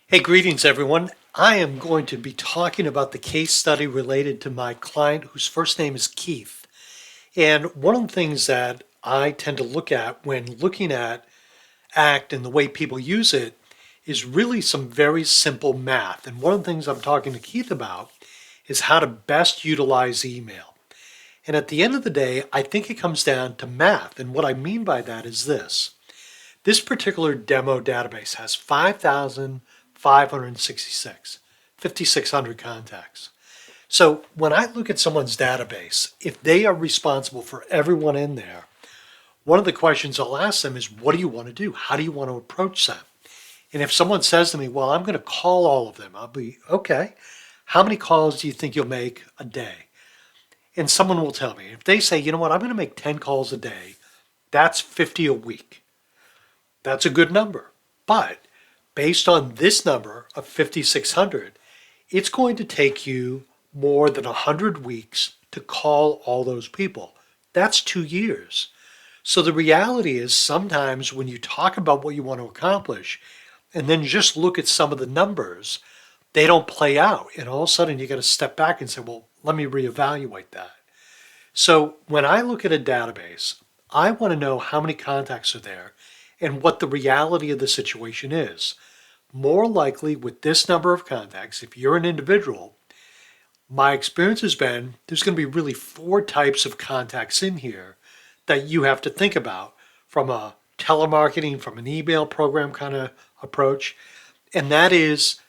Hey, greetings everyone. I am going to be talking about the case study related to my client whose first name is Keith. And one of the things that I tend to look at when looking at ACT and the way people use it is really some very simple math. And one of the things I'm talking to Keith about is how to best utilize email. And at the end of the day, I think it comes down to math. And what I mean by that is this. This particular demo database has 5,566, 5,600 contacts. So when I look at someone's database, if they are responsible for everyone in there, one of the questions I'll ask them is, what do you want to do? How do you want to approach them? And if someone says to me, well, I'm going to call all of them, I'll be, okay, how many calls do you think you'll make a day? And someone will tell me, if they say, you know what, I'm going to make 10 calls a day, that's 50 a week. That's a good number. But based on this number of 5,600, it's going to take you more than 100 weeks to call all those people. That's 2 years. So the reality is sometimes when you talk about what you want to accomplish and then just look at some of the numbers, they don't play out. And all of a sudden you got to step back and say, well, let me reevaluate that. So when I look at a database, I want to know how many contacts are there and what the reality of the situation is. More likely with this number of contacts, if you're an individual, my experience has been there's going to be really 4 types of contacts in here that you have to think about from a telemarketing, from an email program kind of approach. And that is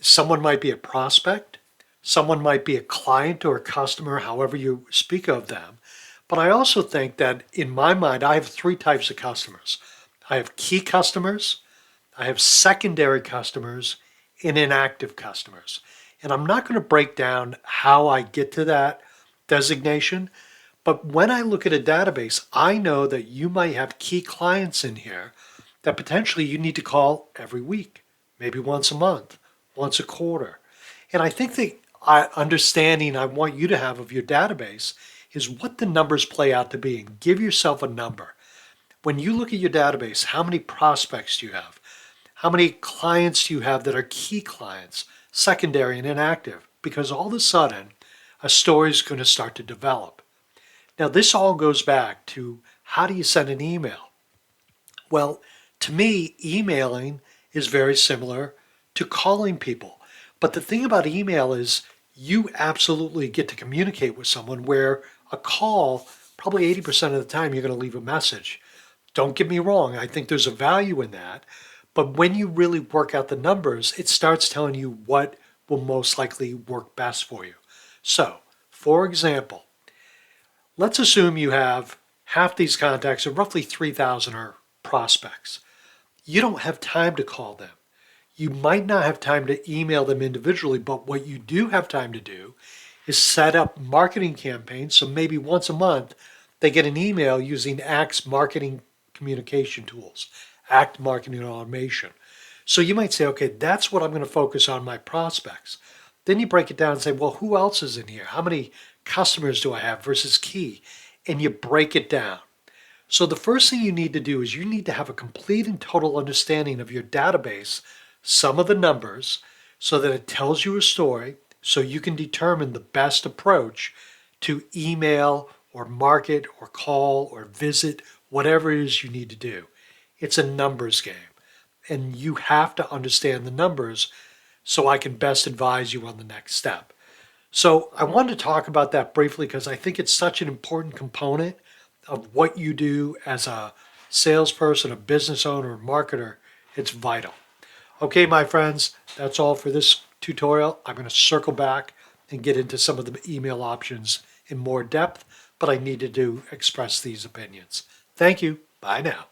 someone might be a prospect, someone might be a client or a customer, however you speak of them. But I also think that in my mind, I have 3 types of customers. I have key customers, I have secondary customers, and inactive customers. And I'm not going to break down how I get to that designation, but when I look at a database, I know that you might have key clients in here that potentially you need to call every week, maybe once a month, once a quarter. And I think the understanding I want you to have of your database is what the numbers play out to be, and give yourself a number. When you look at your database, how many prospects do you have? How many clients do you have that are key clients, secondary and inactive? Because all of a sudden, a story is going to start to develop. Now, this all goes back to how do you send an email? Well, to me, emailing is very similar to calling people. But the thing about email is you absolutely get to communicate with someone, where a call, probably 80% of the time, you're going to leave a message. Don't get me wrong, I think there's a value in that. But when you really work out the numbers, it starts telling you what will most likely work best for you. So, for example, let's assume you have half these contacts, or roughly 3,000 are prospects. You don't have time to call them. You might not have time to email them individually, but what you do have time to do is set up marketing campaigns. So maybe once a month, they get an email using ACT's marketing communication tools, ACT marketing automation. So you might say, okay, that's what I'm going to focus on, my prospects. Then you break it down and say, well, who else is in here? How many customers do I have versus key? And you break it down. So the first thing you need to do is you need to have a complete and total understanding of your database, some of the numbers, so that it tells you a story, so you can determine the best approach to email or market or call or visit, whatever it is you need to do. It's a numbers game, and you have to understand the numbers so I can best advise you on the next step. So I wanted to talk about that briefly because I think it's such an important component of what you do as a salesperson, a business owner, or marketer. It's vital. Okay, my friends, that's all for this tutorial. I'm going to circle back and get into some of the email options in more depth, but I needed to express these opinions. Thank you. Bye now.